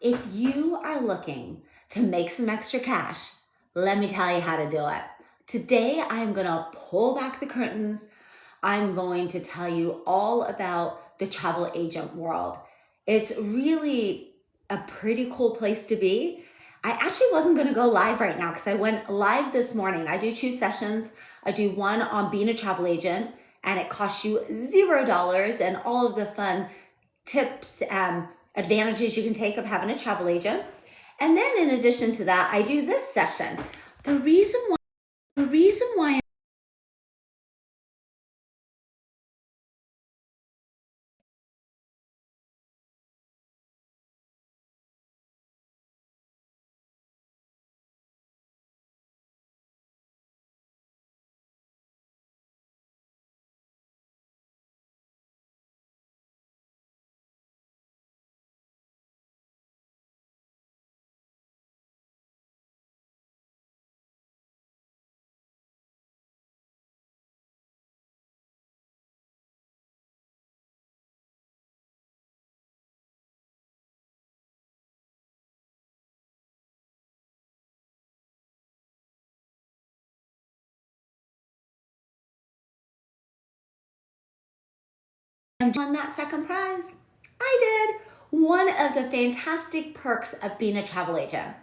If you are looking to make some extra cash, let me tell you how to do it. Today, I'm going to pull back the curtains. I'm going to tell you all about the travel agent world. It's really a pretty cool place to be. I actually wasn't going to go live right now because I went live this morning. I do 2 sessions. I do one on being a travel agent, and it costs you $0 and all of the fun tips and advantages you can take of having a travel agent. And then in addition to that, I do this session. The reason why I'm on that second prize? I did. One of the fantastic perks of being a travel agent.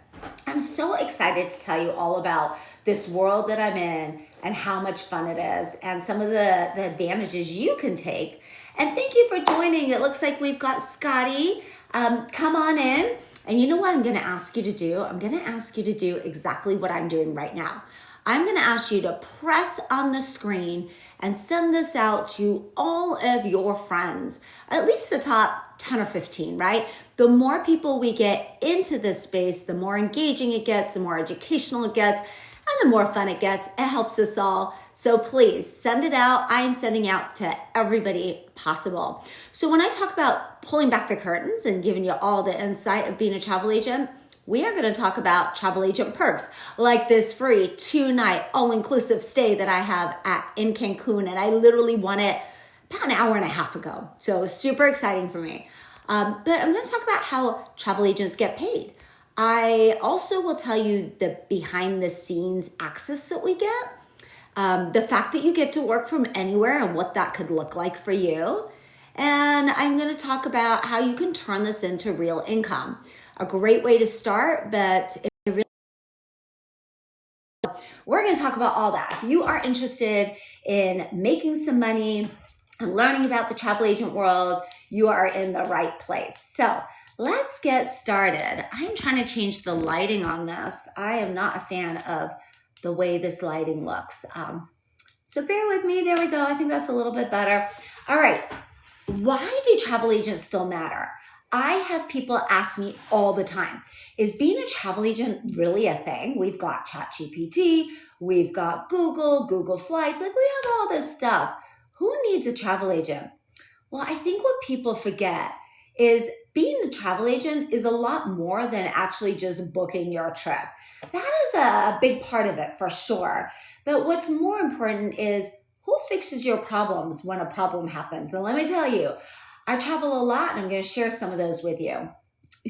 I'm so excited to tell you all about this world that I'm in and how much fun it is and some of the advantages you can take. And thank you for joining. It looks like we've got Scotty. Come on in. And you know what I'm going to ask you to do? I'm going to ask you to do exactly what I'm doing right now. I'm going to ask you to press on the screen and send this out to all of your friends, at least the top 10 or 15, right? The more people we get into this space, the more engaging it gets, the more educational it gets, and the more fun it gets. It helps us all. So please send it out. I am sending out to everybody possible. So when I talk about pulling back the curtains and giving you all the insight of being a travel agent, we are going to talk about travel agent perks like this free 2-night all-inclusive stay that I have in Cancun. And I literally won it about an hour and a half ago. So super exciting for me. But I'm going to talk about how travel agents get paid. I also will tell you the behind the scenes access that we get. The fact that you get to work from anywhere and what that could look like for you. And I'm going to talk about how you can turn this into real income. A great way to start, but we're going to talk about all that. If you are interested in making some money and learning about the travel agent world, you are in the right place. So let's get started. I'm trying to change the lighting on this. I am not a fan of the way this lighting looks. So bear with me. There we go. I think that's a little bit better. All right. Why do travel agents still matter? I have people ask me all the time, is being a travel agent really a thing? We've got ChatGPT, we've got Google Flights, like we have all this stuff. Who needs a travel agent? Well, I think what people forget is being a travel agent is a lot more than actually just booking your trip. That is a big part of it for sure. But what's more important is who fixes your problems when a problem happens? And let me tell you, I travel a lot and I'm going to share some of those with you.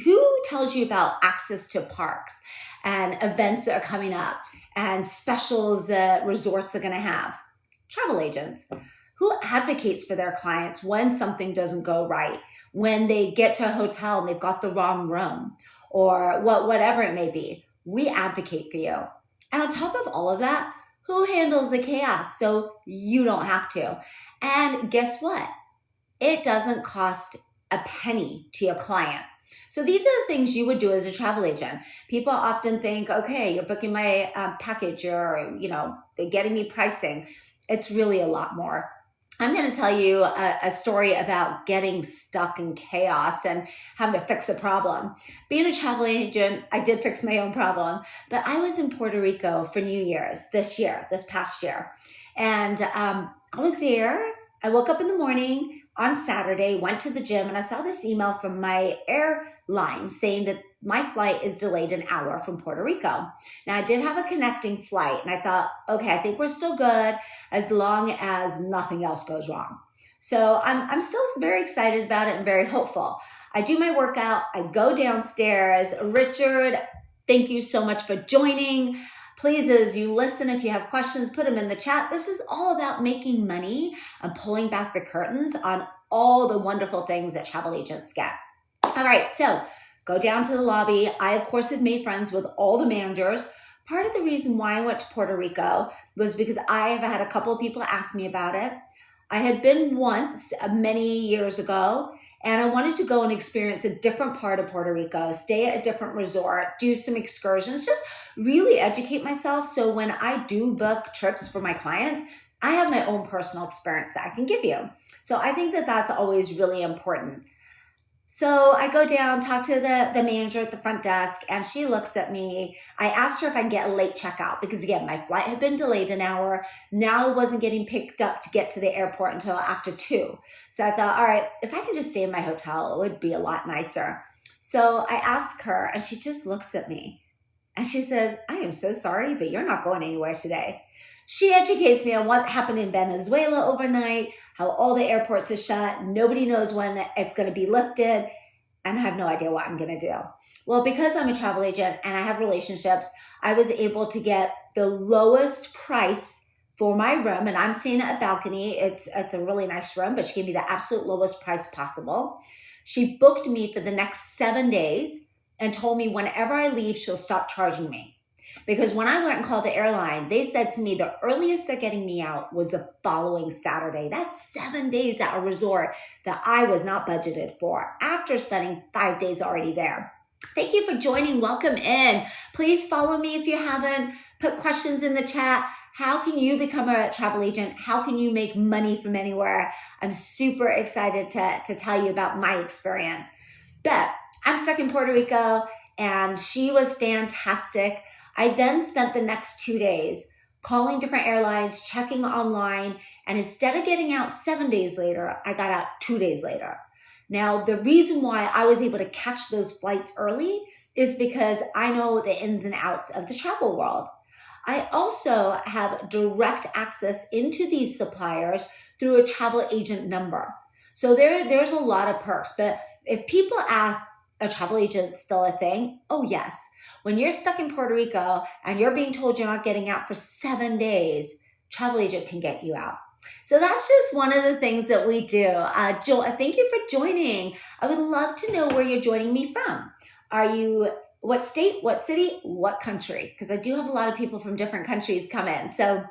Who tells you about access to parks and events that are coming up and specials that resorts are going to have? Travel agents. Who advocates for their clients when something doesn't go right, when they get to a hotel and they've got the wrong room or whatever it may be? We advocate for you. And on top of all of that, who handles the chaos so you don't have to? And guess what? It doesn't cost a penny to your client. So these are the things you would do as a travel agent. People often think, okay, you're booking my package, or getting me pricing. It's really a lot more. I'm going to tell you a story about getting stuck in chaos and having to fix a problem. Being a travel agent, I did fix my own problem, but I was in Puerto Rico for New Year's this past year. And I was there. I woke up in the morning on Saturday, went to the gym, and I saw this email from my airline saying that my flight is delayed an hour from Puerto Rico. Now, I did have a connecting flight, and I thought, okay, I think we're still good as long as nothing else goes wrong. So I'm still very excited about it and very hopeful. I do my workout, I go downstairs. Richard, thank you so much for joining. Please, as you listen, if you have questions, put them in the chat. This is all about making money and pulling back the curtains on all the wonderful things that travel agents get. All right, so go down to the lobby. I, of course, had made friends with all the managers. Part of the reason why I went to Puerto Rico was because I have had a couple of people ask me about it. I had been once many years ago, and I wanted to go and experience a different part of Puerto Rico, stay at a different resort, do some excursions, just really educate myself. So when I do book trips for my clients, I have my own personal experience that I can give you. So I think that that's always really important. So I go down, talk to the manager at the front desk, and she looks at me. I asked her if I can get a late checkout because, again, my flight had been delayed an hour. Now I wasn't getting picked up to get to the airport until after 2. So I thought, all right, if I can just stay in my hotel, it would be a lot nicer. So I ask her, and she just looks at me, and she says, I am so sorry, but you're not going anywhere today. She educates me on what happened in Venezuela overnight, how all the airports are shut, nobody knows when it's going to be lifted, and I have no idea what I'm going to do. Well, because I'm a travel agent and I have relationships, I was able to get the lowest price for my room, and I'm staying at a balcony. It's a really nice room, but she gave me the absolute lowest price possible. She booked me for the next 7 days and told me whenever I leave, she'll stop charging me. Because when I went and called the airline, they said to me the earliest they're getting me out was the following Saturday. That's 7 days at a resort that I was not budgeted for after spending 5 days already there. Thank you for joining. Welcome in. Please follow me if you haven't. Put questions in the chat. How can you become a travel agent? How can you make money from anywhere? I'm super excited to tell you about my experience. But I'm stuck in Puerto Rico, and she was fantastic. I then spent the next 2 days calling different airlines, checking online, and instead of getting out 7 days later, I got out 2 days later. Now, the reason why I was able to catch those flights early is because I know the ins and outs of the travel world. I also have direct access into these suppliers through a travel agent number. So there's a lot of perks, but if people ask, a travel agent still a thing? Oh, yes. When you're stuck in Puerto Rico and you're being told you're not getting out for 7 days, travel agent can get you out. So that's just one of the things that we do. Thank you for joining. I would love to know where you're joining me from. Are you, what state, what city, what country? Because I do have a lot of people from different countries come in. So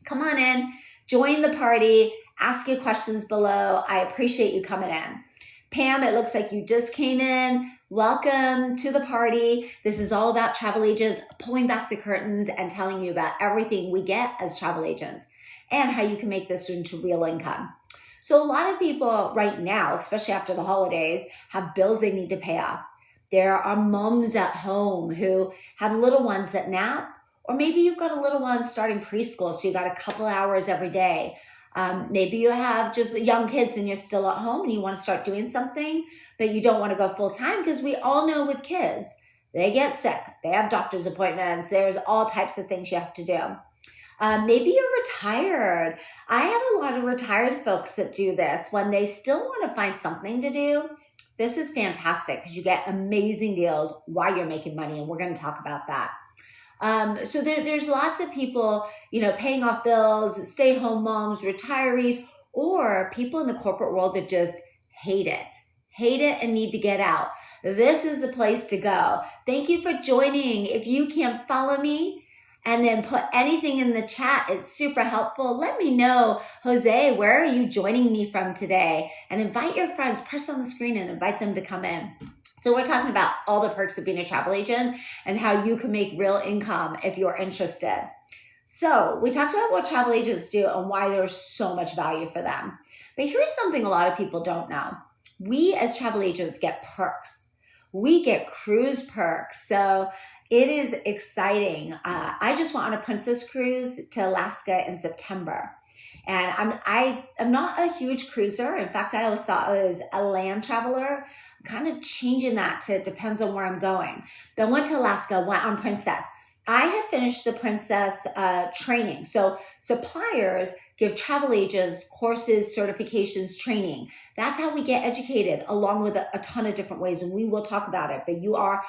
come on in, join the party, ask your questions below. I appreciate you coming in. Pam, it looks like you just came in. Welcome to the party. This is all about travel agents pulling back the curtains and telling you about everything we get as travel agents and how you can make this into real income. So a lot of people right now, especially after the holidays, have bills they need to pay off. There are moms at home who have little ones that nap, or maybe you've got a little one starting preschool, so you got a couple hours every day. Maybe you have just young kids and you're still at home and you want to start doing something, but you don't want to go full time, because we all know with kids, they get sick, they have doctor's appointments, there's all types of things you have to do. Maybe you're retired. I have a lot of retired folks that do this when they still want to find something to do. This is fantastic because you get amazing deals while you're making money, and we're going to talk about that. So there's lots of people, paying off bills, stay-home moms, retirees, or people in the corporate world that just hate it and need to get out. This is the place to go. Thank you for joining. If you can follow me and then put anything in the chat, it's super helpful. Let me know, Jose, where are you joining me from today? And invite your friends, press on the screen and invite them to come in. So we're talking about all the perks of being a travel agent and how you can make real income if you're interested. So we talked about what travel agents do and why there's so much value for them. But here's something a lot of people don't know. We as travel agents get perks. We get cruise perks. So it is exciting. I just went on a princess cruise to Alaska in September. And I'm not a huge cruiser. In fact, I always thought I was a land traveler. I'm kind of changing that to it depends on where I'm going. But I went to Alaska, went on Princess. I had finished the Princess training. So suppliers give travel agents courses, certifications, training. That's how we get educated, along with a ton of different ways, and we will talk about it, but you are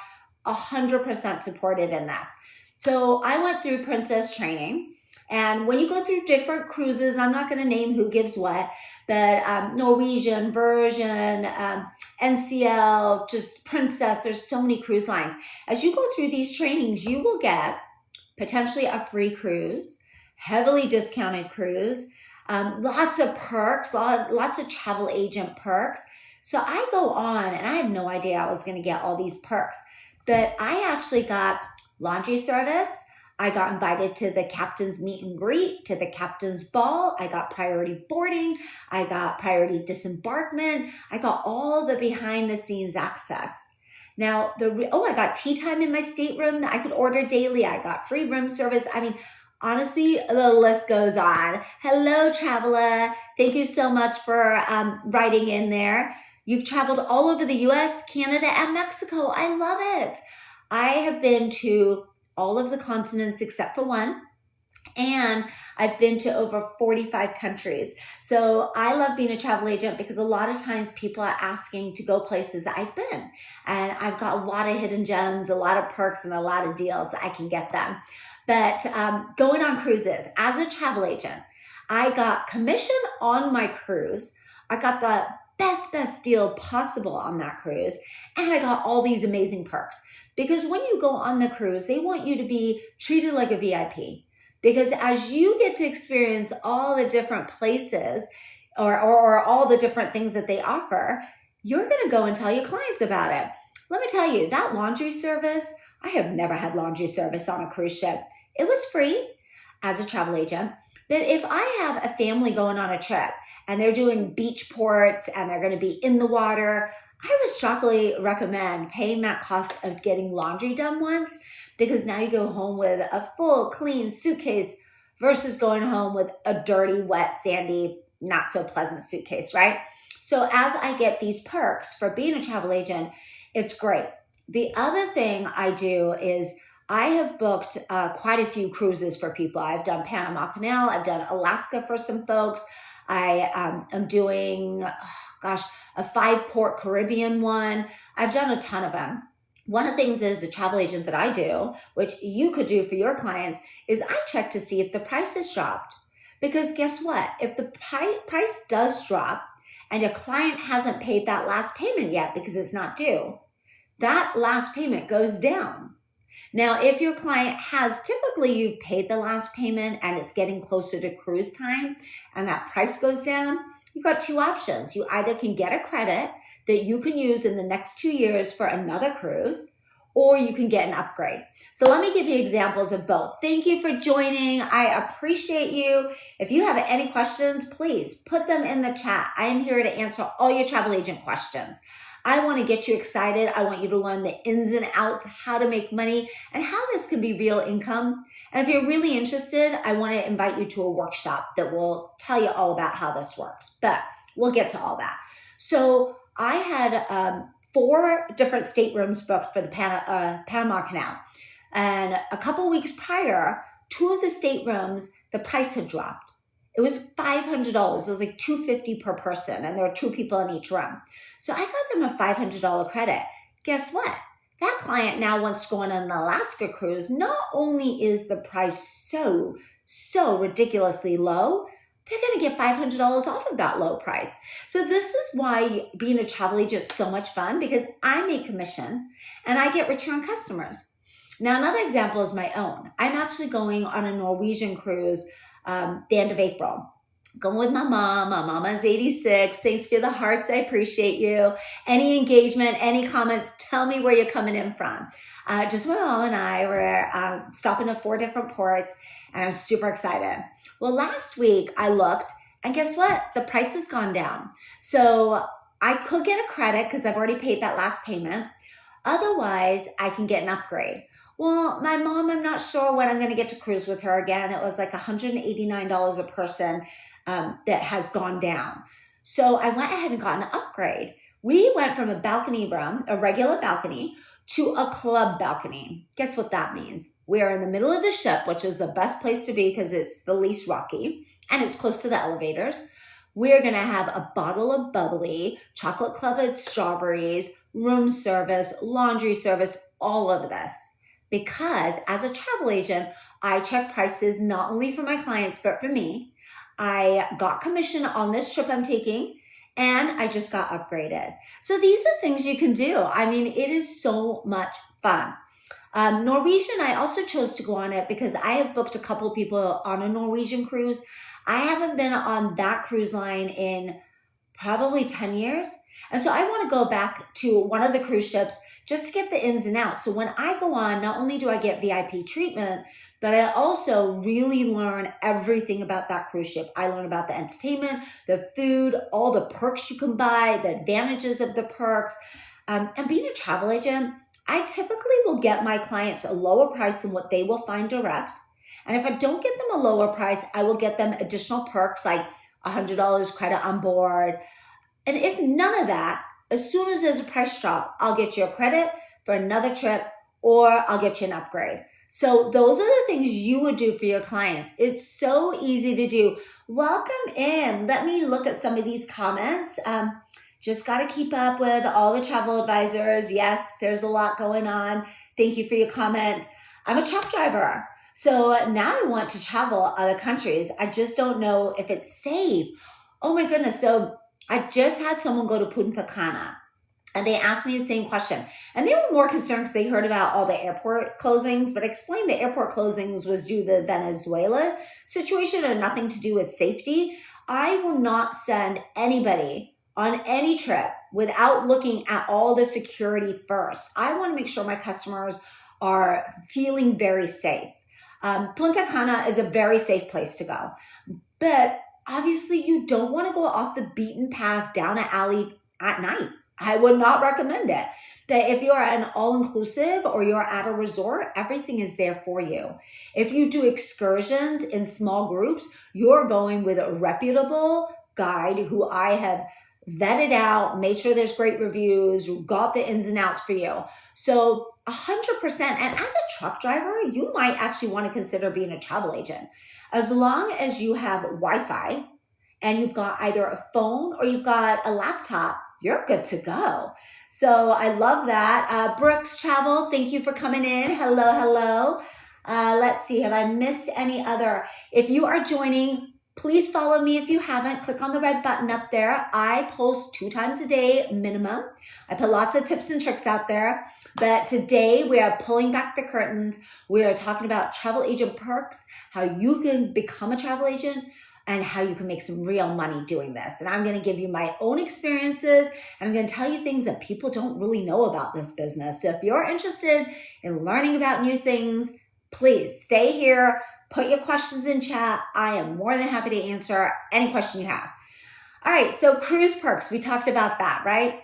100% supported in this. So I went through princess training, and when you go through different cruises, I'm not going to name who gives what, but Norwegian, Virgin, NCL, just Princess, there's so many cruise lines. As you go through these trainings, you will get potentially a free cruise, heavily discounted cruise, lots of perks, lots of travel agent perks. So I go on, and I had no idea I was going to get all these perks, but I actually got laundry service. I got invited to the captain's meet and greet, to the captain's ball. I got priority boarding. I got priority disembarkment. I got all the behind the scenes access. Now, I got tea time in my stateroom that I could order daily. I got free room service. I mean, honestly, the list goes on. Hello, traveler. Thank you so much for writing in there. You've traveled all over the US, Canada, and Mexico. I love it. I have been to all of the continents except for one, and I've been to over 45 countries. So I love being a travel agent because a lot of times people are asking to go places that I've been, and I've got a lot of hidden gems, a lot of perks, and a lot of deals. I can get them. But going on cruises, as a travel agent, I got commission on my cruise. I got the best deal possible on that cruise. And I got all these amazing perks. Because when you go on the cruise, they want you to be treated like a VIP. Because as you get to experience all the different places or all the different things that they offer, you're going to go and tell your clients about it. Let me tell you, that laundry service, I have never had laundry service on a cruise ship. It was free as a travel agent. But if I have a family going on a trip and they're doing beach ports and they're going to be in the water, I would strongly recommend paying that cost of getting laundry done once, because now you go home with a full, clean suitcase versus going home with a dirty, wet, sandy, not so pleasant suitcase, right? So as I get these perks for being a travel agent, it's great. The other thing I do is I have booked quite a few cruises for people. I've done Panama Canal. I've done Alaska for some folks. I am doing, a 5-port Caribbean one. I've done a ton of them. One of the things as a travel agent that I do, which you could do for your clients, is I check to see if the price has dropped. Because guess what? If the price does drop and a client hasn't paid that last payment yet because it's not due, that last payment goes down. Now, if your client has, typically you've paid the last payment and it's getting closer to cruise time and that price goes down, you've got two options. You either can get a credit that you can use in the next 2 years for another cruise, or you can get an upgrade. So let me give you examples of both. Thank you for joining. I appreciate you. If you have any questions, please put them in the chat. I am here to answer all your travel agent questions. I want to get you excited. I want you to learn the ins and outs, how to make money, and how this can be real income. And if you're really interested, I want to invite you to a workshop that will tell you all about how this works. But we'll get to all that. So I had 4 different staterooms booked for the Panama Canal. And a couple weeks prior, 2 of the staterooms, the price had dropped. It was $500. It was like $250 per person, and there were 2 people in each room. So I got them a $500 credit. Guess what? That client now wants to go on an Alaska cruise. Not only is the price so ridiculously low, they're going to get $500 off of that low price. So this is why being a travel agent is so much fun, because I make commission and I get return customers. Now, another example is my own. I'm actually going on a Norwegian cruise the end of April. Going with my mom. My mama is 86. Thanks for the hearts. I appreciate you. Any engagement, any comments, tell me where you're coming in from. Just my mom and I were stopping at 4 different ports, and I'm super excited. Well, last week I looked, and guess what? The price has gone down. So I could get a credit because I've already paid that last payment. Otherwise, I can get an upgrade. Well, my mom, I'm not sure when I'm going to get to cruise with her again. It was like $189 a person that has gone down. So I went ahead and got an upgrade. We went from a balcony room, a regular balcony, to a club balcony. Guess what that means? We're in the middle of the ship, which is the best place to be because it's the least rocky and it's close to the elevators. we're going to have a bottle of bubbly, chocolate covered strawberries, room service, laundry service, all of this. Because as a travel agent, I check prices not only for my clients, but for me. I got commission on this trip I'm taking, and I just got upgraded. So these are things you can do. I mean, it is so much fun. Norwegian, I also chose to go on it because I have booked a couple people on a Norwegian cruise. I haven't been on that cruise line in probably 10 years. And so I want to go back to one of the cruise ships just to get the ins and outs. So when I go on, not only do I get VIP treatment, but I also really learn everything about that cruise ship. I learn about the entertainment, the food, all the perks you can buy, the advantages of the perks. And being a travel agent, I typically will get my clients a lower price than what they will find direct. And if I don't get them a lower price, I will get them additional perks like $100 credit on board. And if none of that, as soon as there's a price drop, I'll get you a credit for another trip or I'll get you an upgrade. So those are the things you would do for your clients. It's so easy to do. Welcome in. Let me look at some of these comments. Just got to keep up with all the travel advisors. Yes, there's a lot going on. Thank you for your comments. I'm a truck driver. So now I want to travel other countries. I just don't know if it's safe. Oh my goodness. So I just had someone go to Punta Cana and they asked me the same question. And they were more concerned because they heard about all the airport closings, but I explained the airport closings was due to the Venezuela situation and nothing to do with safety. I will not send anybody on any trip without looking at all the security first. I want to make sure my customers are feeling very safe. Punta Cana is a very safe place to go, but obviously you don't want to go off the beaten path down an alley at night. I would not recommend it. But if you're an all-inclusive or you're at a resort, everything is there for you. If you do excursions in small groups, you're going with a reputable guide who I have vetted out, made sure there's great reviews, got the ins and outs for you. So 100%. And as a truck driver, you might actually want to consider being a travel agent. As long as you have Wi-Fi and you've got either a phone or you've got a laptop, you're good to go. So I love that. Brooks Travel, thank you for coming in. Hello, hello. Let's see, have I missed any other? If you are joining, please follow me if you haven't. Click on the red button up there. I post 2 times a day minimum. I put lots of tips and tricks out there. But today we are pulling back the curtains. We are talking about travel agent perks, how you can become a travel agent, and how you can make some real money doing this. And I'm going to give you my own experiences, and I'm going to tell you things that people don't really know about this business. So if you're interested in learning about new things, please stay here. Put your questions in chat. I am more than happy to answer any question you have. All right, so cruise perks, we talked about that, right?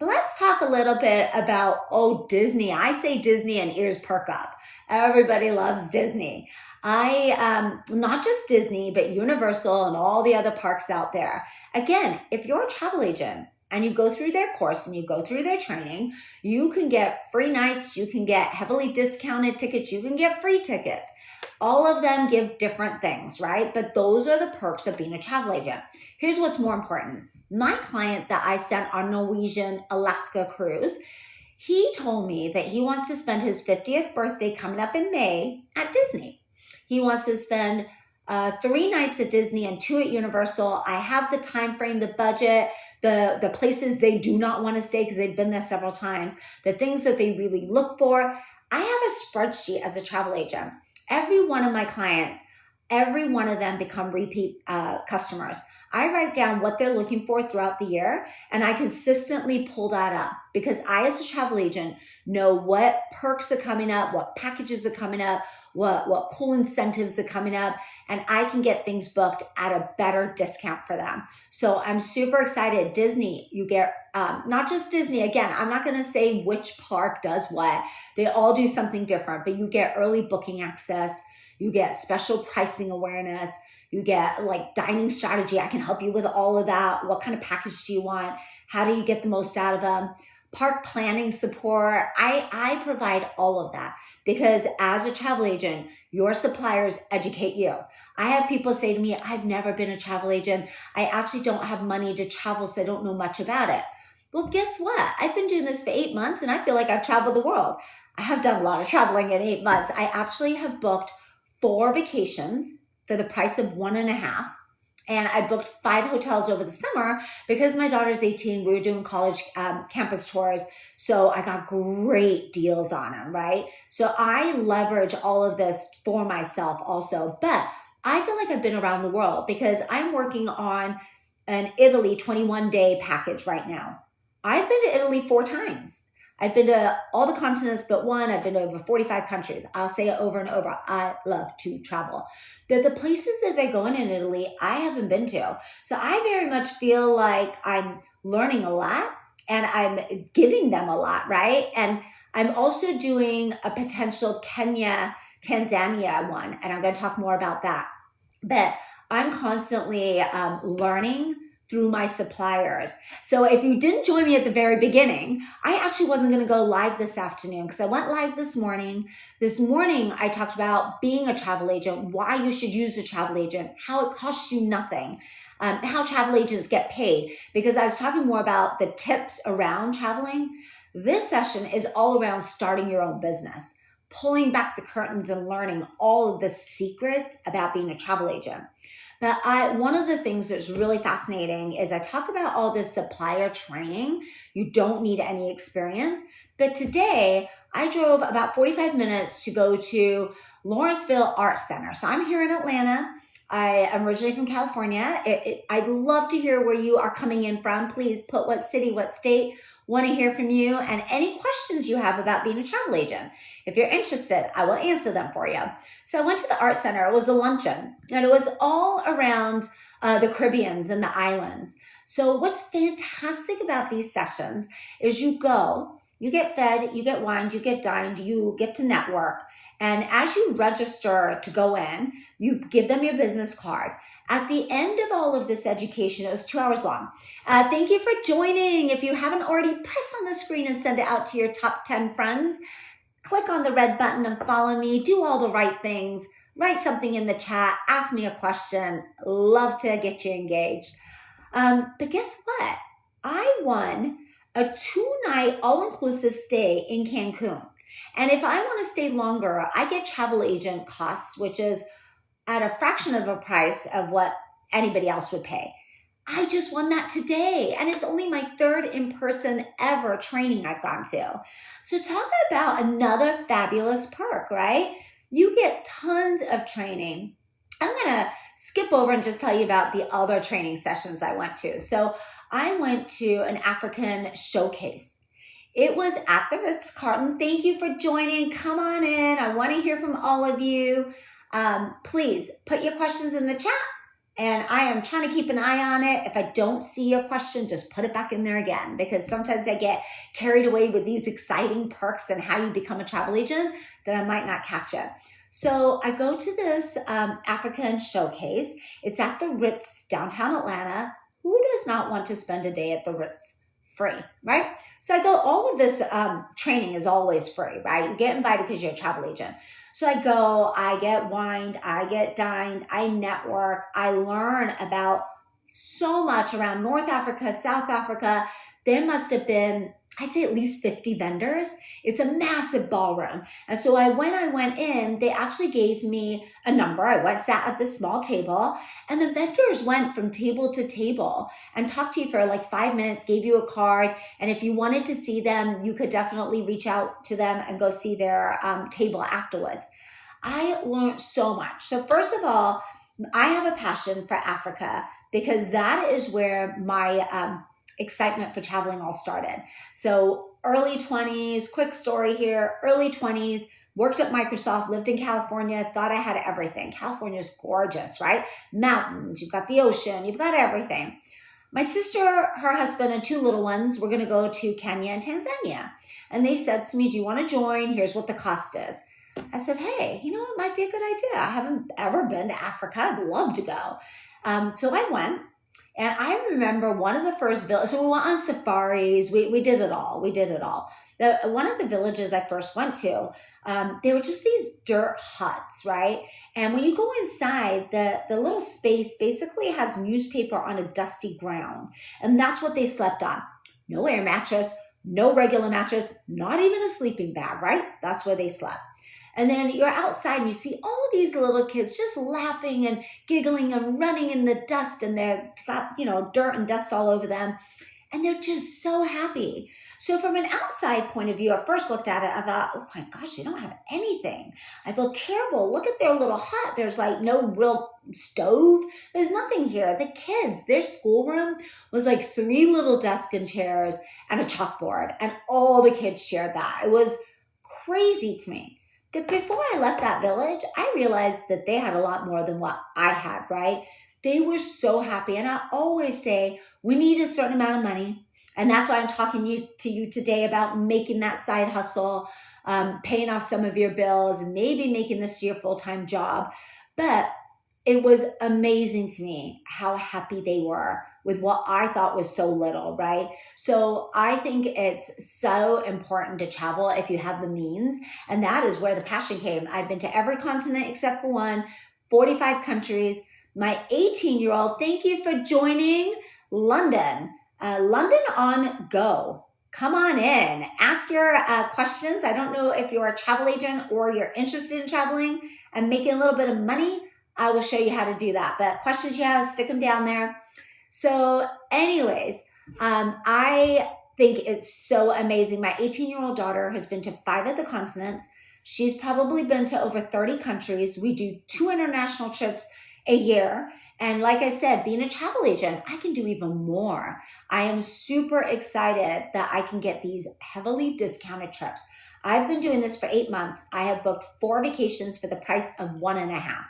Let's talk a little bit about, Disney. I say Disney and ears perk up. Everybody loves Disney. Not just Disney, but Universal and all the other parks out there. Again, if you're a travel agent and you go through their course and you go through their training, you can get free nights, you can get heavily discounted tickets, you can get free tickets. All of them give different things, right? But those are the perks of being a travel agent. Here's what's more important. My client that I sent on Norwegian Alaska cruise, he told me that he wants to spend his 50th birthday coming up in May at Disney. He wants to spend 3 nights at Disney and 2 at Universal. I have the time frame, the budget, the places they do not want to stay because they've been there several times, the things that they really look for. I have a spreadsheet as a travel agent. Every one of my clients, every one of them become repeat customers. I write down what they're looking for throughout the year, and I consistently pull that up because I, as a travel agent, know what perks are coming up, what packages are coming up, what cool incentives are coming up, and I can get things booked at a better discount for them. So I'm super excited. Disney, you get, not just Disney, again, I'm not gonna say which park does what. They all do something different, but you get early booking access, you get special pricing awareness, you get like dining strategy. I can help you with all of that. What kind of package do you want? How do you get the most out of them? Park planning support. I provide all of that because as a travel agent, your suppliers educate you. I have people say to me, I've never been a travel agent. I actually don't have money to travel, so I don't know much about it. Well, guess what? I've been doing this for 8 months and I feel like I've traveled the world. I have done a lot of traveling in 8 months. I actually have booked 4 vacations for the price of 1.5. And I booked 5 hotels over the summer because my daughter's 18. We were doing college campus tours. So I got great deals on them, right? So I leverage all of this for myself also. But I feel like I've been around the world because I'm working on an Italy 21-day package right now. I've been to Italy 4 times. I've been to all the continents but one. I've been to over 45 countries. I'll say it over and over. I love to travel. But the places that they go in Italy, I haven't been to. So I very much feel like I'm learning a lot and I'm giving them a lot, right? And I'm also doing a potential Kenya, Tanzania one, and I'm going to talk more about that. But I'm constantly learning through my suppliers. So if you didn't join me at the very beginning, I actually wasn't going to go live this afternoon because I went live this morning. This morning, I talked about being a travel agent, why you should use a travel agent, how it costs you nothing, how travel agents get paid, because I was talking more about the tips around traveling. This session is all around starting your own business, pulling back the curtains and learning all of the secrets about being a travel agent. But one of the things that's really fascinating is I talk about all this supplier training. You don't need any experience. But today I drove about 45 minutes to go to Lawrenceville Arts Center. So I'm here in Atlanta. I am originally from California. I'd love to hear where you are coming in from. Please put what city, what state. Want to hear from you and any questions you have about being a travel agent. If you're interested, I will answer them for you. So I went to the Art Center. It was a luncheon, and it was all around the Caribbeans and the islands. So what's fantastic about these sessions is you go, you get fed, you get wined, you get dined, you get to network. And as you register to go in, you give them your business card. At the end of all of this education, it was 2 hours long. Thank you for joining. If you haven't already, press on the screen and send it out to your top 10 friends. Click on the red button and follow me. Do all the right things. Write something in the chat. Ask me a question. Love to get you engaged. But guess what? I won a 2-night all-inclusive stay in Cancun. And if I want to stay longer, I get travel agent costs, which is at a fraction of a price of what anybody else would pay. I just won that today, and it's only my 3rd in-person ever training I've gone to. So talk about another fabulous perk, right? You get tons of training. I'm going to skip over and just tell you about the other training sessions I went to. So I went to an African showcase. It was at the Ritz-Carlton. Thank you for joining. Come on in. I want to hear from all of you. Please put your questions in the chat, and I am trying to keep an eye on it. If I don't see your question, just put it back in there again, because sometimes I get carried away with these exciting perks and how you become a travel agent that I might not catch it. So I go to this African showcase. It's at the Ritz, downtown Atlanta. Who does not want to spend a day at the Ritz? Free, right? So I go, all of this training is always free, right? You get invited because you're a travel agent. So I go, I get wined, I get dined, I network, I learn about so much around North Africa, South Africa. There must have been, I'd say, at least 50 vendors. It's a massive ballroom. And so when I went in, they actually gave me a number. I sat at this small table, and the vendors went from table to table and talked to you for like 5 minutes, gave you a card. And if you wanted to see them, you could definitely reach out to them and go see their table afterwards. I learned so much. So first of all, I have a passion for Africa because that is where my excitement for traveling all started. So early 20s, quick story here, early 20s, worked at Microsoft, lived in California, thought I had everything. California's gorgeous, right? Mountains, you've got the ocean, you've got everything. My sister, her husband, and 2 little ones were going to go to Kenya and Tanzania. And they said to me, do you want to join? Here's what the cost is. I said, hey, you know, it might be a good idea. I haven't ever been to Africa. I'd love to go. So I went. And I remember one of the first villages, so we went on safaris, we did it all. We did it all. One of the villages I first went to, they were just these dirt huts, right? And when you go inside, the little space basically has newspaper on a dusty ground. And that's what they slept on. No air mattress, no regular mattress, not even a sleeping bag, right? That's where they slept. And then you're outside and you see all these little kids just laughing and giggling and running in the dust, and they've got, dirt and dust all over them. And they're just so happy. So from an outside point of view, I first looked at it, I thought, oh my gosh, they don't have anything. I feel terrible. Look at their little hut. There's like no real stove. There's nothing here. The kids, their schoolroom was like 3 little desks and chairs and a chalkboard. And all the kids shared that. It was crazy to me. But before I left that village, I realized that they had a lot more than what I had, right? They were so happy. And I always say, we need a certain amount of money. And that's why I'm talking to you today about making that side hustle, paying off some of your bills, and maybe making this your full-time job. But it was amazing to me how happy they were with what I thought was so little, right? So I think it's so important to travel if you have the means. And that is where the passion came. I've been to every continent except for one, 45 countries. My 18-year-old, thank you for joining London. London on Go. Come on in. Ask your questions. I don't know if you're a travel agent or you're interested in traveling and making a little bit of money. I will show you how to do that. But questions you have, stick them down there. So anyways, I think it's so amazing. My 18-year-old daughter has been to 5 of the continents. She's probably been to over 30 countries. We do 2 international trips a year. And like I said, being a travel agent, I can do even more. I am super excited that I can get these heavily discounted trips. I've been doing this for 8 months. I have booked 4 vacations for the price of 1.5.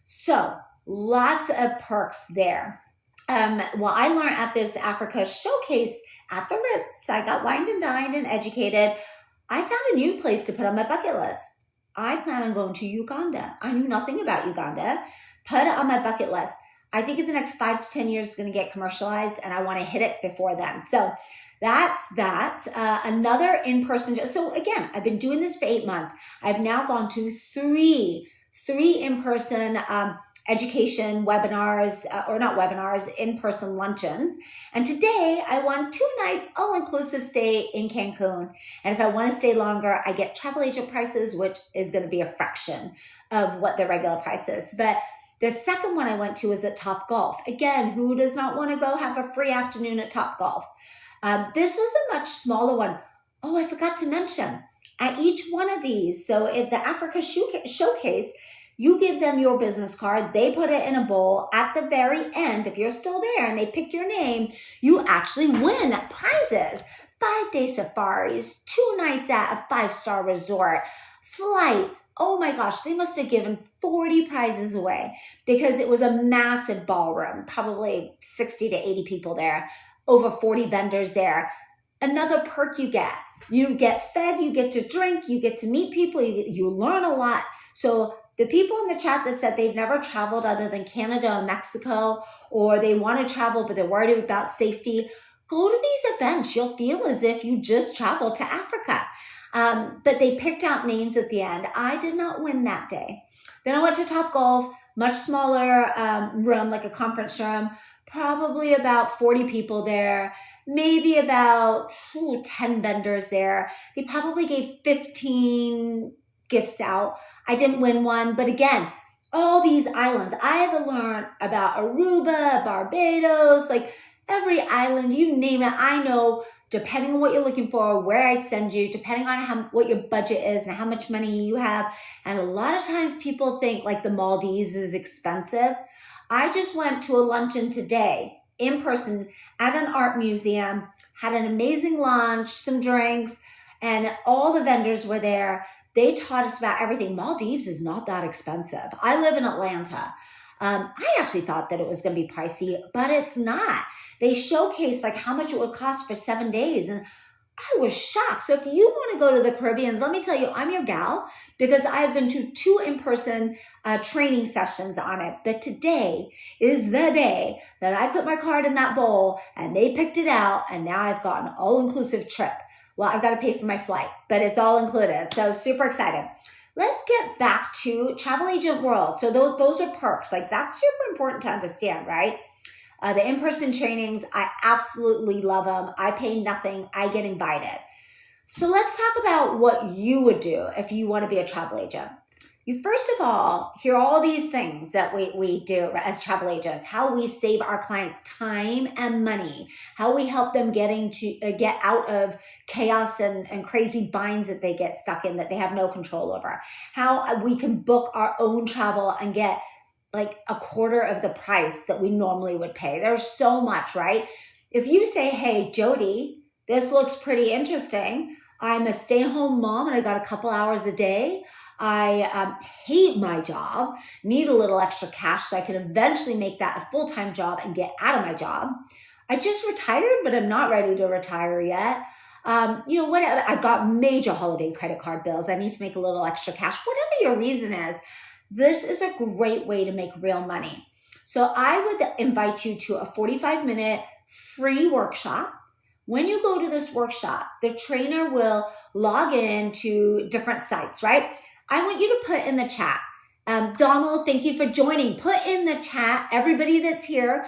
So lots of perks there. Well, I learned at this Africa showcase at the Ritz, I got wined and dined and educated. I found a new place to put on my bucket list. I plan on going to Uganda. I knew nothing about Uganda. Put it on my bucket list. I think in the next 5 to 10 years, it's going to get commercialized, and I want to hit it before then. So that's that. Another in-person. So again, I've been doing this for 8 months. I've now gone to three in-person education webinars, or not webinars, in-person luncheons. And today I won 2 nights all-inclusive stay in Cancun. And if I want to stay longer, I get travel agent prices, which is going to be a fraction of what the regular price is. But the second one I went to is at Top Golf. Again, who does not want to go have a free afternoon at Top Golf? This was a much smaller one. Oh, I forgot to mention, at each one of these, so at the Africa Showcase, you give them your business card, they put it in a bowl. At the very end, if you're still there and they pick your name, you actually win prizes. 5-day safaris, 2 nights at a 5-star resort, flights. Oh my gosh, they must have given 40 prizes away because it was a massive ballroom, probably 60 to 80 people there, over 40 vendors there. Another perk you get fed, you get to drink, you get to meet people, you learn a lot. So the people in the chat that said they've never traveled other than Canada and Mexico, or they want to travel but they're worried about safety, go to these events. You'll feel as if you just traveled to Africa. But they picked out names at the end. I did not win that day. Then I went to Top Golf, much smaller room, like a conference room, probably about 40 people there, maybe about 10 vendors there. They probably gave 15 gifts out. I didn't win one, but again, all these islands. I had to learn about Aruba, Barbados, like every island, you name it. I know, depending on what you're looking for, where I send you, depending on what your budget is and how much money you have. And a lot of times people think like the Maldives is expensive. I just went to a luncheon today in person at an art museum, had an amazing lunch, some drinks, and all the vendors were there. They taught us about everything. Maldives is not that expensive. I live in Atlanta. I actually thought that it was going to be pricey, but it's not. They showcase like how much it would cost for 7 days. And I was shocked. So if you want to go to the Caribbean, let me tell you, I'm your gal because I've been to 2 in-person training sessions on it. But today is the day that I put my card in that bowl and they picked it out. And now I've got an all-inclusive trip. Well, I've got to pay for my flight, but it's all included. So super excited. Let's get back to Travel Agent World. So those are perks. Like that's super important to understand, right? The in-person trainings, I absolutely love them. I pay nothing. I get invited. So let's talk about what you would do if you want to be a travel agent. You first of all hear all these things that we do as travel agents, how we save our clients time and money, how we help them get out of chaos and crazy binds that they get stuck in that they have no control over, how we can book our own travel and get like a quarter of the price that we normally would pay. There's so much, right? If you say, hey, Jody, this looks pretty interesting. I'm a stay-at-home mom and I got a couple hours a day. I hate my job, need a little extra cash so I can eventually make that a full-time job and get out of my job. I just retired, but I'm not ready to retire yet. Whatever. I've got major holiday credit card bills. I need to make a little extra cash. Whatever your reason is, this is a great way to make real money. So I would invite you to a 45-minute free workshop. When you go to this workshop, the trainer will log in to different sites, right? I want you to put in the chat. Donald, thank you for joining. Put in the chat, everybody that's here,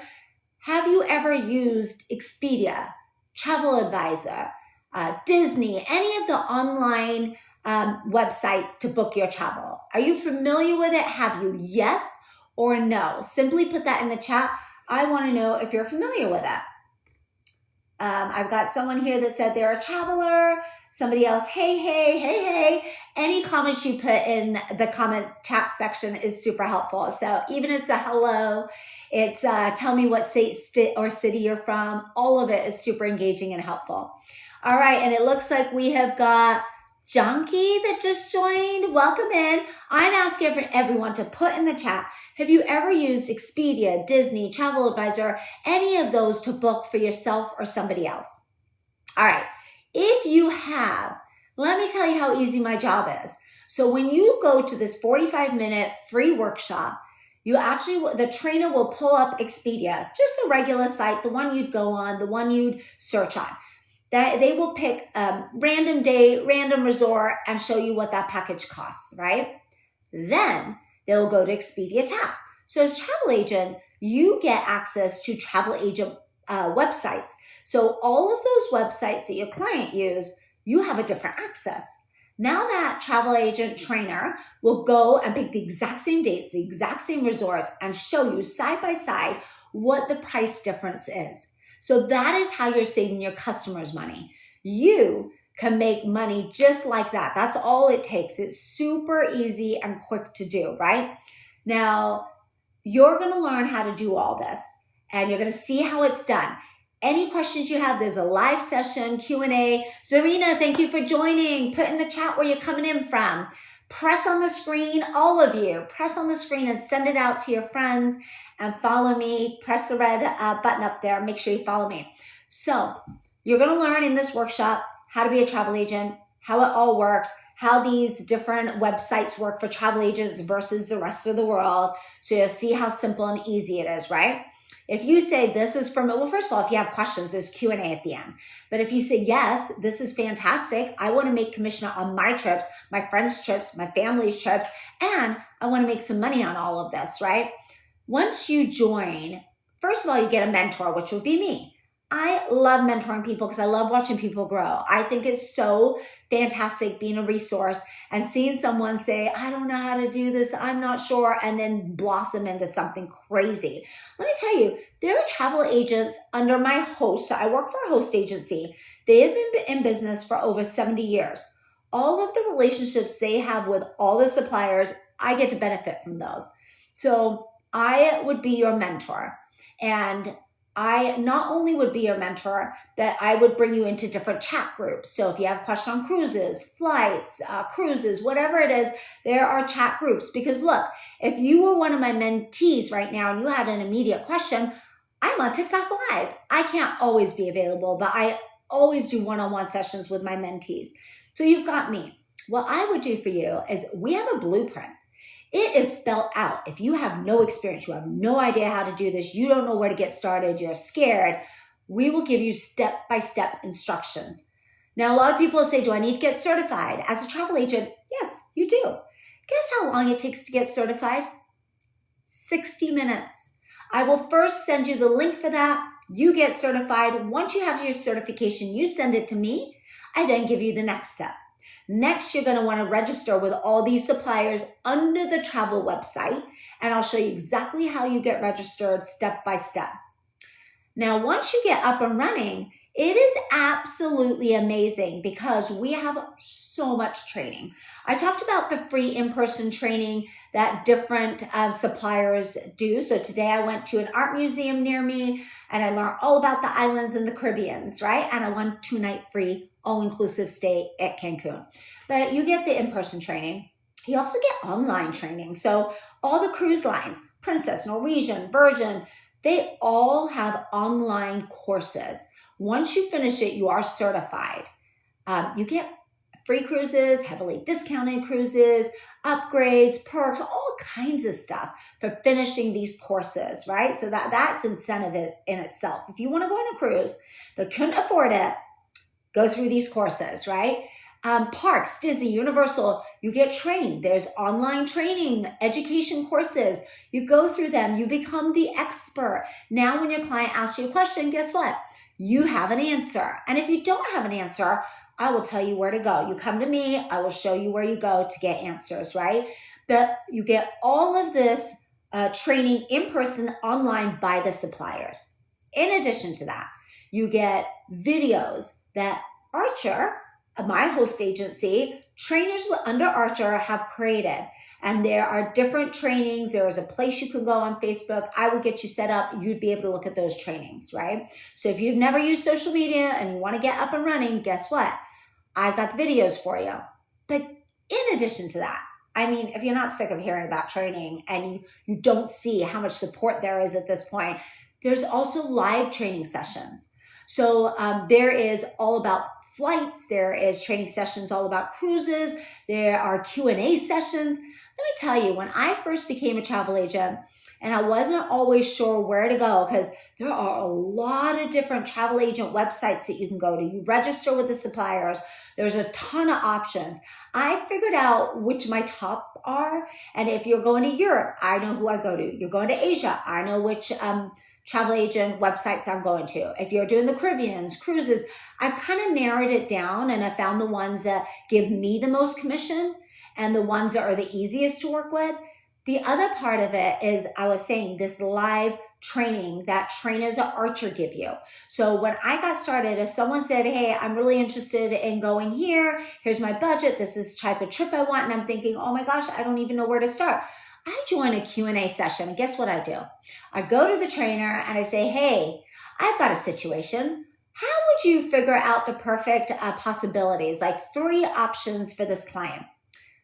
have you ever used Expedia, Travel Advisor, Disney, any of the online websites to book your travel? Are you familiar with it? Have you? Yes or no? Simply put that in the chat. I want to know if you're familiar with it. I've got someone here that said they're a traveler. Somebody else, hey. Any comments you put in the comment chat section is super helpful. So even if it's a hello, it's tell me what state or city you're from. All of it is super engaging and helpful. All right, and it looks like we have got Junkie that just joined. Welcome in. I'm asking for everyone to put in the chat, have you ever used Expedia, Disney, Travel Advisor, any of those to book for yourself or somebody else? All right. If you have, let me tell you how easy my job is. So when you go to this 45-minute free workshop, the trainer will pull up Expedia, just a regular site, the one you'd go on, the one you'd search on. That they will pick random day, random resort, and show you what that package costs, right? Then they'll go to Expedia tab. So as travel agent, you get access to travel agent websites. So all of those websites that your client use, you have a different access. Now that travel agent trainer will go and pick the exact same dates, the exact same resorts, and show you side by side what the price difference is. So that is how you're saving your customers money. You can make money just like that. That's all it takes. It's super easy and quick to do, right? Now, you're going to learn how to do all this, and you're going to see how it's done. Any questions you have, there's a live session, Q&A. Zarina, thank you for joining. Put in the chat where you're coming in from. Press on the screen, all of you. Press on the screen and send it out to your friends and follow me. Press the red button up there. Make sure you follow me. So you're going to learn in this workshop how to be a travel agent, how it all works, how these different websites work for travel agents versus the rest of the world. So you'll see how simple and easy it is, right? If you say this is from, well, first of all, if you have questions, there's Q&A at the end. But if you say, yes, this is fantastic, I want to make commission on my trips, my friends' trips, my family's trips, and I want to make some money on all of this, right? Once you join, first of all, you get a mentor, which would be me. I love mentoring people because I love watching people grow. I think it's so fantastic being a resource and seeing someone say, I don't know how to do this, I'm not sure, and then blossom into something crazy. Let me tell you, there are travel agents under my host. So I work for a host agency. They have been in business for over 70 years. All of the relationships they have with all the suppliers, I get to benefit from those. So I would be your mentor. And I not only would be your mentor, but I would bring you into different chat groups. So if you have questions on cruises, flights, cruises, whatever it is, there are chat groups. Because look, if you were one of my mentees right now and you had an immediate question, I'm on TikTok Live. I can't always be available, but I always do one-on-one sessions with my mentees. So you've got me. What I would do for you is we have a blueprint. It is spelled out. If you have no experience, you have no idea how to do this, you don't know where to get started, you're scared, we will give you step-by-step instructions. Now, a lot of people say, do I need to get certified as a travel agent? Yes, you do. Guess how long it takes to get certified? 60 minutes. I will first send you the link for that. You get certified. Once you have your certification, you send it to me. I then give you the next step. Next, you're going to want to register with all these suppliers under the travel website, and I'll show you exactly how you get registered step by step. Now, once you get up and running, it is absolutely amazing because we have so much training. I talked about the free in-person training that different suppliers do. So today I went to an art museum near me and I learned all about the islands in the Caribbean, right? And I won a 2-night free all-inclusive stay at Cancun. But you get the in-person training. You also get online training. So all the cruise lines, Princess, Norwegian, Virgin, they all have online courses. Once you finish it, you are certified. You get free cruises, heavily discounted cruises, upgrades, perks, all kinds of stuff for finishing these courses, right? So that's incentive in itself. If you want to go on a cruise but couldn't afford it, go through these courses, right? Parks, Disney, Universal, you get trained. There's online training, education courses. You go through them. You become the expert. Now when your client asks you a question, guess what? You have an answer. And if you don't have an answer, I will tell you where to go. You come to me, I will show you where you go to get answers, right? But you get all of this training in person, online by the suppliers. In addition to that, you get videos that Archer, my host agency, trainers under Archer have created. And there are different trainings. There is a place you can go on Facebook. I would get you set up. You'd be able to look at those trainings, right? So if you've never used social media and you want to get up and running, guess what? I've got the videos for you. But in addition to that, I mean, if you're not sick of hearing about training and you don't see how much support there is at this point, there's also live training sessions. So there is all about flights. There is training sessions all about cruises. There are Q&A sessions. Let me tell you, when I first became a travel agent and I wasn't always sure where to go because there are a lot of different travel agent websites that you can go to. You register with the suppliers. There's a ton of options. I figured out which my top are. And if you're going to Europe, I know who I go to. You're going to Asia, I know which travel agent websites I'm going to. If you're doing the Caribbeans, cruises, I've kind of narrowed it down and I found the ones that give me the most commission and the ones that are the easiest to work with. The other part of it is, I was saying, this live training that trainers at Archer give you. So when I got started, if someone said, hey, I'm really interested in going here, here's my budget, this is the type of trip I want, and I'm thinking, oh my gosh, I don't even know where to start. I join a Q&A session, and guess what I do? I go to the trainer and I say, hey, I've got a situation. How would you figure out the perfect possibilities, like 3 options for this client?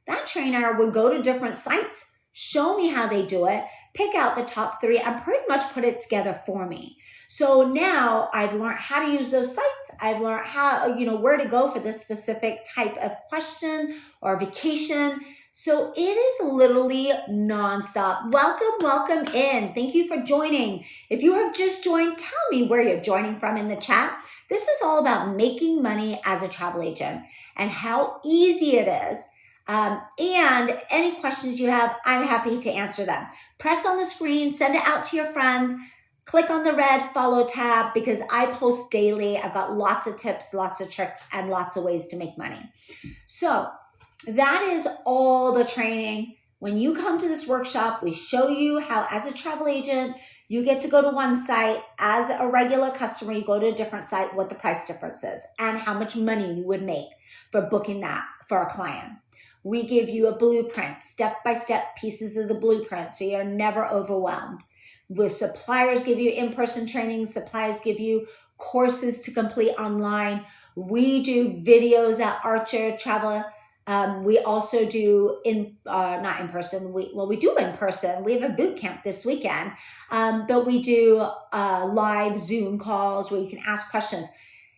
That trainer would go to different sites, show me how they do it, pick out the top 3, and pretty much put it together for me. So now I've learned how to use those sites. I've learned how, where to go for this specific type of question or vacation. So it is literally nonstop. Welcome in. Thank you for joining. If you have just joined, tell me where you're joining from in the chat. This is all about making money as a travel agent and how easy it is. And any questions you have, I'm happy to answer them. Press on the screen, send it out to your friends, click on the red follow tab because I post daily. I've got lots of tips, lots of tricks, and lots of ways to make money. So that is all the training. When you come to this workshop, we show you how, as a travel agent, you get to go to one site. As a regular customer, you go to a different site, what the price difference is, and how much money you would make for booking that for a client. We give you a blueprint, step-by-step pieces of the blueprint, so you're never overwhelmed. The suppliers give you in-person training. Suppliers give you courses to complete online. We do videos at Archer Travel. We also do not in person. We do in person. We have a boot camp this weekend, but we do live Zoom calls where you can ask questions.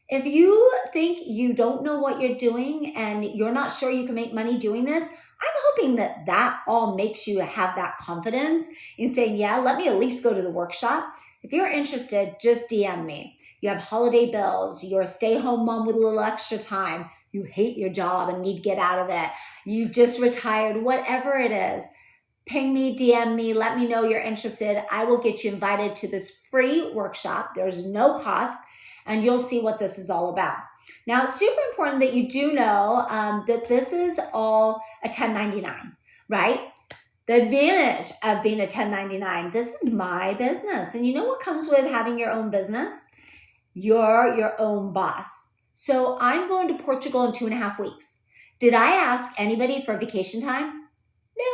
If you think you don't know what you're doing and you're not sure you can make money doing this, I'm hoping that that all makes you have that confidence in saying, yeah, let me at least go to the workshop. If you're interested, just DM me. You have holiday bills, you're a stay-home mom with a little extra time, you hate your job and need to get out of it, you've just retired, whatever it is, ping me, DM me, let me know you're interested. I will get you invited to this free workshop. There's no cost, and you'll see what this is all about. Now, it's super important that you do know that this is all a 1099, right? The advantage of being a 1099, this is my business. And you know what comes with having your own business? You're your own boss. So I'm going to Portugal in 2.5 weeks. Did I ask anybody for vacation time? No.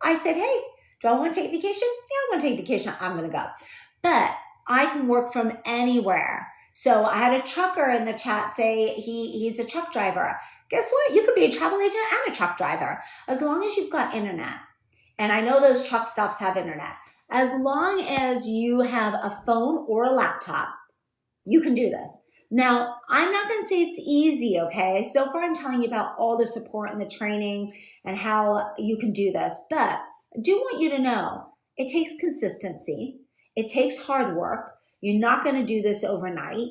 I said, hey, do I want to take vacation? Yeah, I want to take vacation. I'm going to go. But I can work from anywhere. So I had a trucker in the chat say he's a truck driver. Guess what? You could be a travel agent and a truck driver as long as you've got internet. And I know those truck stops have internet. As long as you have a phone or a laptop, you can do this. Now, I'm not going to say it's easy, okay? So far, I'm telling you about all the support and the training and how you can do this. But I do want you to know it takes consistency. It takes hard work. You're not going to do this overnight.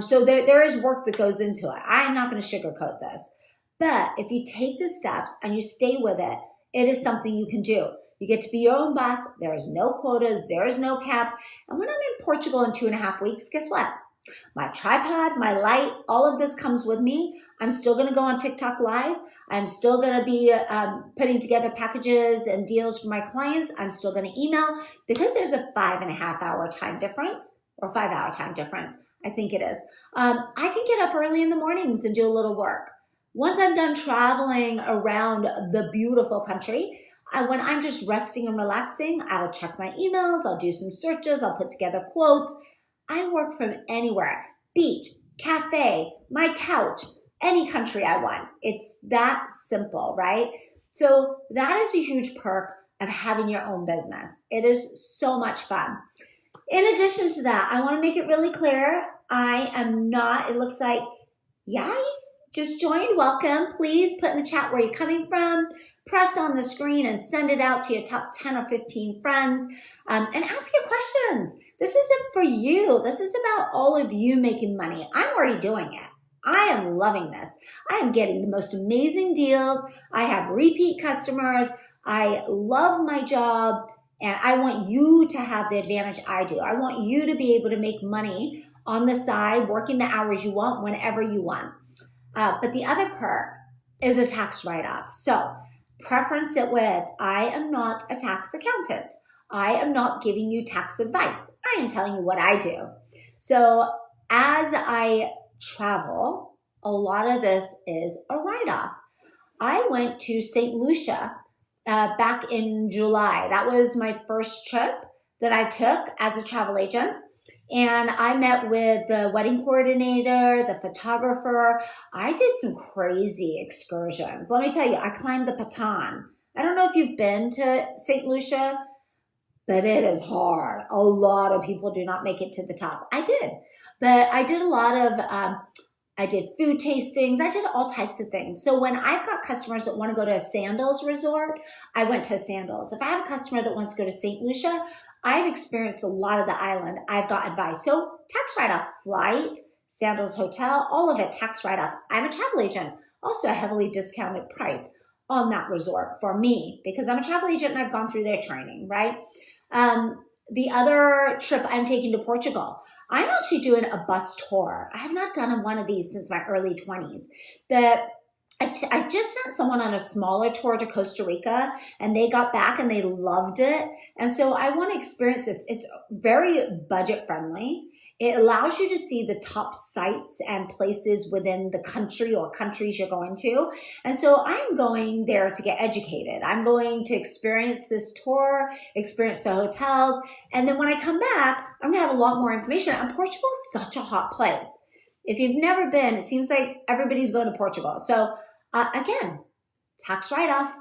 So there is work that goes into it. I'm not going to sugarcoat this. But if you take the steps and you stay with it, it is something you can do. You get to be your own boss. There is no quotas. There is no caps. And when I'm in Portugal in 2.5 weeks, guess what? My tripod, my light, all of this comes with me. I'm still going to go on TikTok Live. I'm still going to be putting together packages and deals for my clients. I'm still going to email because there's a 5.5-hour time difference or 5-hour time difference. I think it is. I can get up early in the mornings and do a little work. Once I'm done traveling around the beautiful country, when I'm just resting and relaxing, I'll check my emails. I'll do some searches. I'll put together quotes. I work from anywhere, beach, cafe, my couch, any country I want. It's that simple, right? So that is a huge perk of having your own business. It is so much fun. In addition to that, I want to make it really clear, I am not, it looks like, guys, just joined, welcome. Please put in the chat where you're coming from. Press on the screen and send it out to your top 10 or 15 friends and ask your questions. This isn't for you. This is about all of you making money. I'm already doing it. I am loving this. I am getting the most amazing deals. I have repeat customers. I love my job, and I want you to have the advantage I do. I want you to be able to make money on the side, working the hours you want, whenever you want. But the other perk is a tax write-off. So preference it with, I am not a tax accountant. I am not giving you tax advice. I am telling you what I do. So as I travel, a lot of this is a write-off. I went to St. Lucia back in July. That was my first trip that I took as a travel agent. And I met with the wedding coordinator, the photographer. I did some crazy excursions. Let me tell you, I climbed the Patan. I don't know if you've been to St. Lucia, but it is hard. A lot of people do not make it to the top. I did, but I did a lot of, I did food tastings. I did all types of things. So when I've got customers that want to go to a Sandals resort, I went to Sandals. If I have a customer that wants to go to St. Lucia, I've experienced a lot of the island. I've got advice. So tax write-off, flight, Sandals hotel, all of it, tax write-off. I'm a travel agent, also a heavily discounted price on that resort for me because I'm a travel agent and I've gone through their training, right? The other trip I'm taking to Portugal, I'm actually doing a bus tour. I have not done one of these since my early 20s. I just sent someone on a smaller tour to Costa Rica and they got back and they loved it. And so I want to experience this. It's very budget friendly. It allows you to see the top sites and places within the country or countries you're going to. And so I'm going there to get educated. I'm going to experience this tour, experience the hotels. And then when I come back, I'm going to have a lot more information. And Portugal is such a hot place. If you've never been, it seems like everybody's going to Portugal. So again, tax write-off,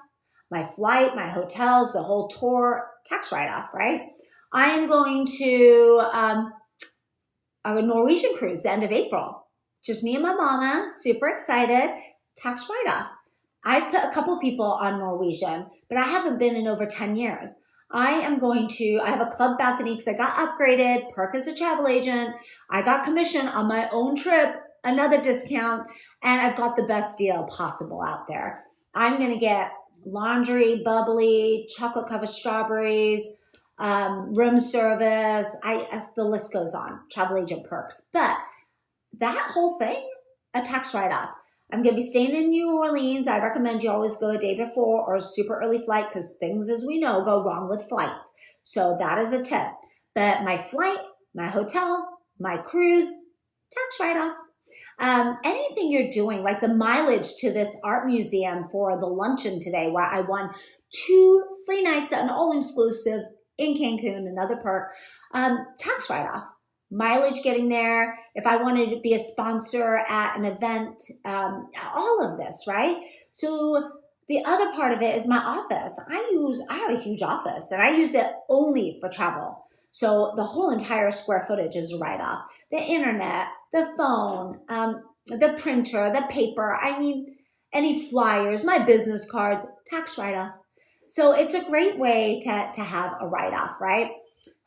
my flight, my hotels, the whole tour, tax write-off, right? I am going to a Norwegian cruise the end of April. Just me and my mama, super excited. Tax write-off. I've put a couple people on Norwegian, but I haven't been in over 10 years. I have a club balcony because I got upgraded, perk as a travel agent. I got commission on my own trip, another discount, and I've got the best deal possible out there. I'm going to get laundry, bubbly, chocolate covered strawberries, room service. The list goes on, travel agent perks. But that whole thing, a tax write-off. I'm going to be staying in New Orleans. I recommend you always go a day before or a super early flight because things, as we know, go wrong with flights. So that is a tip. But my flight, my hotel, my cruise, tax write-off. Anything you're doing, like the mileage to this art museum for the luncheon today, where I won 2 free nights at an all-inclusive in Cancun, another perk, tax write-off. Mileage getting there, if I wanted to be a sponsor at an event, all of this, right? So the other part of it is my office. I have a huge office and I use it only for travel. So the whole entire square footage is a write-off. The internet, the phone, the printer, the paper, any flyers, my business cards, tax write-off. So it's a great way to have a write-off, right?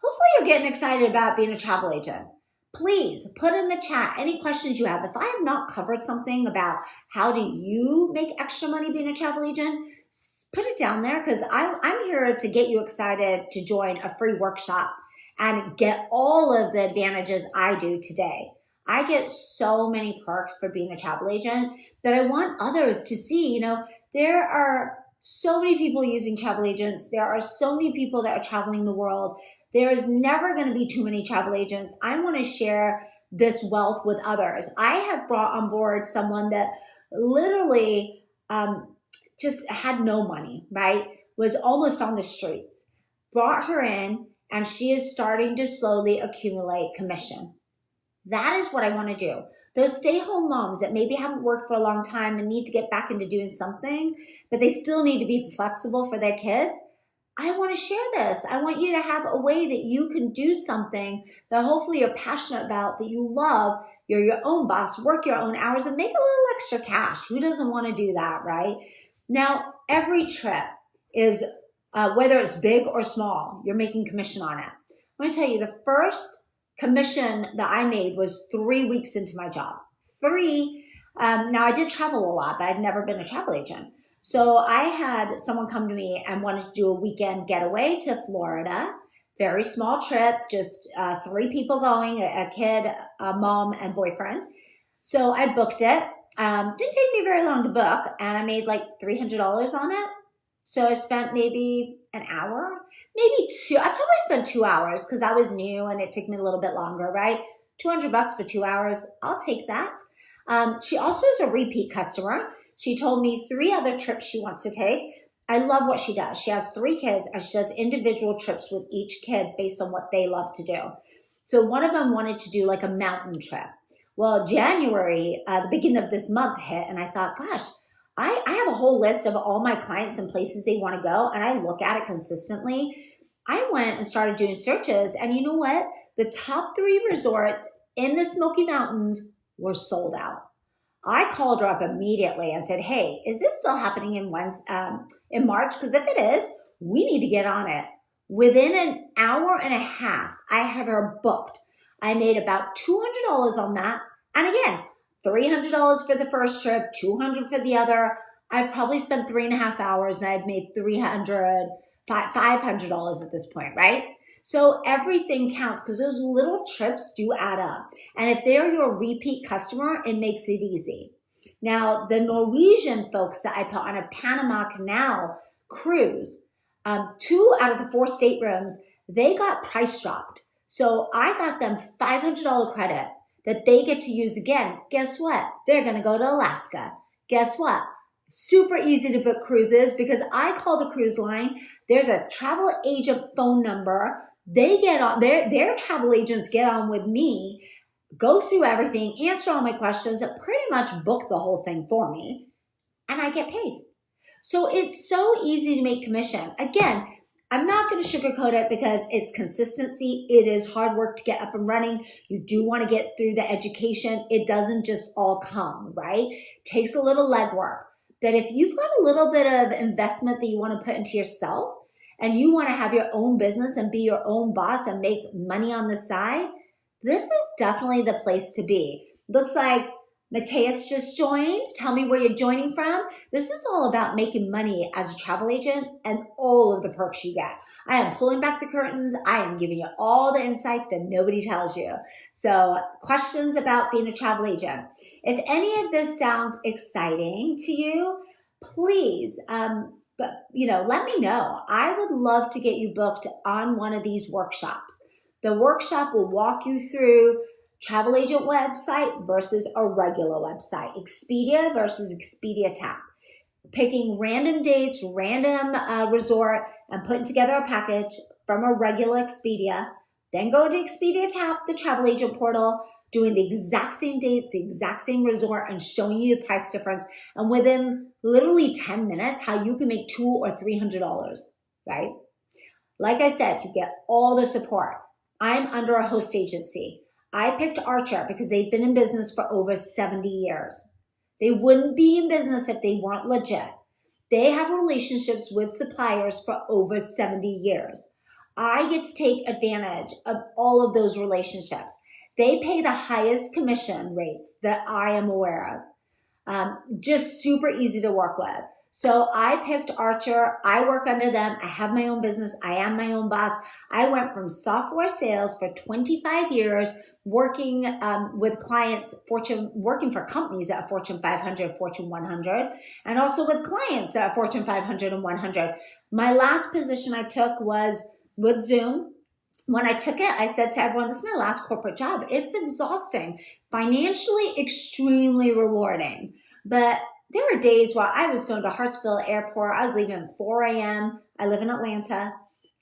Hopefully you're getting excited about being a travel agent. Please put in the chat any questions you have. If I have not covered something about how do you make extra money being a travel agent, put it down there because I'm here to get you excited to join a free workshop and get all of the advantages I do today. I get so many perks for being a travel agent that I want others to see. There are so many people using travel agents. There are so many people that are traveling the world. There's never going to be too many travel agents. I want to share this wealth with others. I have brought on board someone that literally just had no money, right? Was almost on the streets. Brought her in, and she is starting to slowly accumulate commission. That is what I want to do. Those stay-home moms that maybe haven't worked for a long time and need to get back into doing something, but they still need to be flexible for their kids. I want to share this. I want you to have a way that you can do something that hopefully you're passionate about, that you love. You're your own boss, work your own hours, and make a little extra cash. Who doesn't want to do that, right? Now, every trip is, whether it's big or small, you're making commission on it. I'm going to tell you, the first commission that I made was 3 weeks into my job. 3. Now, I did travel a lot, but I'd never been a travel agent. So I had someone come to me and wanted to do a weekend getaway to Florida. Very small trip, just 3 people going, a kid, a mom, and boyfriend. So I booked it. Didn't take me very long to book, and I made like $300 on it. So I spent maybe an hour, maybe 2. I probably spent 2 hours because I was new and it took me a little bit longer, right? $200 for 2 hours. I'll take that. She also is a repeat customer. She told me 3 other trips she wants to take. I love what she does. She has 3 kids and she does individual trips with each kid based on what they love to do. So one of them wanted to do like a mountain trip. Well, January, the beginning of this month hit, and I thought, gosh, I have a whole list of all my clients and places they want to go, and I look at it consistently. I went and started doing searches, and you know what? The top 3 resorts in the Smoky Mountains were sold out. I called her up immediately and said, hey, is this still happening in March? Because if it is, we need to get on it. Within an hour and a half, I had her booked. I made about $200 on that. And again, $300 for the first trip, $200 for the other. I've probably spent 3.5 hours and I've made $500 at this point, right? So everything counts because those little trips do add up. And if they're your repeat customer, it makes it easy. Now, the Norwegian folks that I put on a Panama Canal cruise, 2 out of the 4 staterooms, they got price dropped. So I got them $500 credit that they get to use again. Guess what? They're going to go to Alaska. Guess what? Super easy to book cruises because I call the cruise line. There's a travel agent phone number. They get on, their travel agents get on with me, go through everything, answer all my questions, and pretty much book the whole thing for me, and I get paid. So it's so easy to make commission. Again, I'm not going to sugarcoat it because it's consistency. It is hard work to get up and running. You do want to get through the education. It doesn't just all come, right? It takes a little legwork. But if you've got a little bit of investment that you want to put into yourself and you want to have your own business and be your own boss and make money on the side, this is definitely the place to be. Looks like Mateus just joined. Tell me where you're joining from. This is all about making money as a travel agent and all of the perks you get. I am pulling back the curtains. I am giving you all the insight that nobody tells you. So questions about being a travel agent. If any of this sounds exciting to you, please, let me know. I would love to get you booked on one of these workshops. The workshop will walk you through travel agent website versus a regular website, Expedia versus Expedia Tap, picking random dates, random resort, and putting together a package from a regular Expedia, then go to Expedia Tap, the travel agent portal, doing the exact same dates, the exact same resort, and showing you the price difference. And within literally 10 minutes, how you can make $200 or $300, right? Like I said, you get all the support. I'm under a host agency. I picked Archer because they've been in business for over 70 years. They wouldn't be in business if they weren't legit. They have relationships with suppliers for over 70 years. I get to take advantage of all of those relationships. They pay the highest commission rates that I am aware of. Just super easy to work with. So I picked Archer. I work under them. I have my own business. I am my own boss. I went from software sales for 25 years, working with clients, working for companies that are Fortune 500, Fortune 100, and also with clients that are Fortune 500 and 100. My last position I took was with Zoom. When I took it, I said to everyone, this is my last corporate job. It's exhausting, financially extremely rewarding. But there were days where I was going to Hartsville Airport. I was leaving at 4 a.m. I live in Atlanta,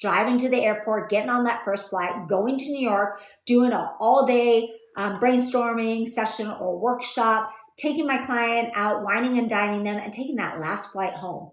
driving to the airport, getting on that first flight, going to New York, doing an all-day brainstorming session or workshop, taking my client out, wining and dining them, and taking that last flight home.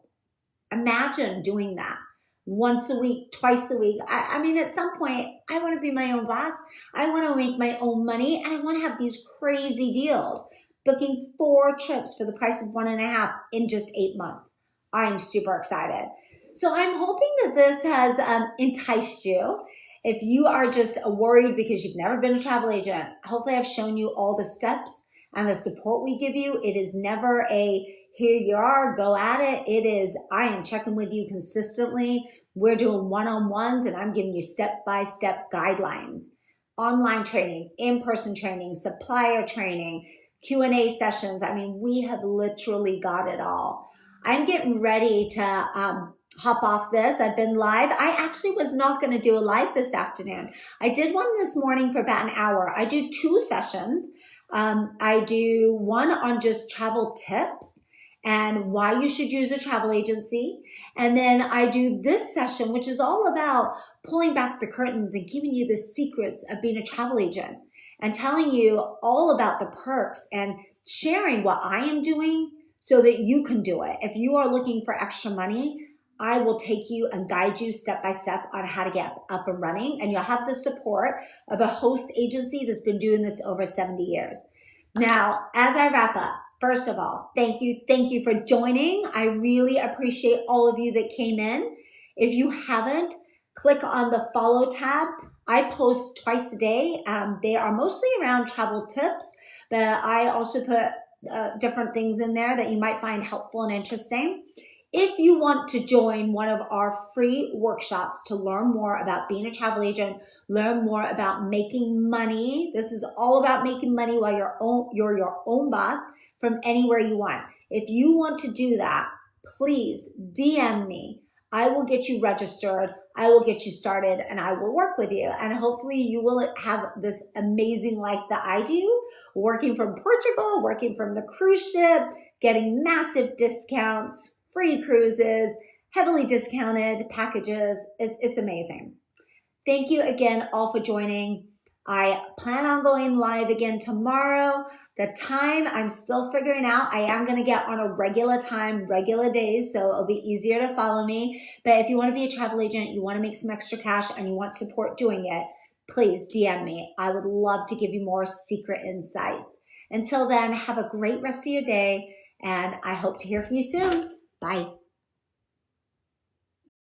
Imagine doing that once a week, twice a week. I mean, at some point, I want to be my own boss. I want to make my own money, and I want to have these crazy deals. Booking 4 trips for the price of 1.5 in just 8 months. I'm super excited. So I'm hoping that this has enticed you. If you are just worried because you've never been a travel agent, hopefully I've shown you all the steps and the support we give you. It is never a, here you are, go at it. It is, I am checking with you consistently. We're doing one-on-ones and I'm giving you step-by-step guidelines. Online training, in-person training, supplier training, Q&A sessions. I mean, we have literally got it all. I'm getting ready to hop off this. I've been live. I actually was not going to do a live this afternoon. I did one this morning for about an hour. I do 2 sessions. I do one on just travel tips and why you should use a travel agency. And then I do this session, which is all about pulling back the curtains and giving you the secrets of being a travel agent and telling you all about the perks and sharing what I am doing so that you can do it. If you are looking for extra money, I will take you and guide you step by step on how to get up and running. And you'll have the support of a host agency that's been doing this over 70 years. Now, as I wrap up, first of all, thank you for joining. I really appreciate all of you that came in. If you haven't, click on the follow tab. I post twice a day. They are mostly around travel tips, but I also put different things in there that you might find helpful and interesting. If you want to join one of our free workshops to learn more about being a travel agent, learn more about making money. This is all about making money while you're your own boss from anywhere you want. If you want to do that, please DM me. I will get you registered. I will get you started and I will work with you. And hopefully you will have this amazing life that I do, working from Portugal, working from the cruise ship, getting massive discounts, free cruises, heavily discounted packages. It's amazing. Thank you again all for joining. I plan on going live again tomorrow. The time I'm still figuring out. I am going to get on a regular time, regular days, so it'll be easier to follow me. But if you want to be a travel agent, you want to make some extra cash, and you want support doing it, please DM me. I would love to give you more secret insights. Until then, have a great rest of your day, and I hope to hear from you soon. Bye.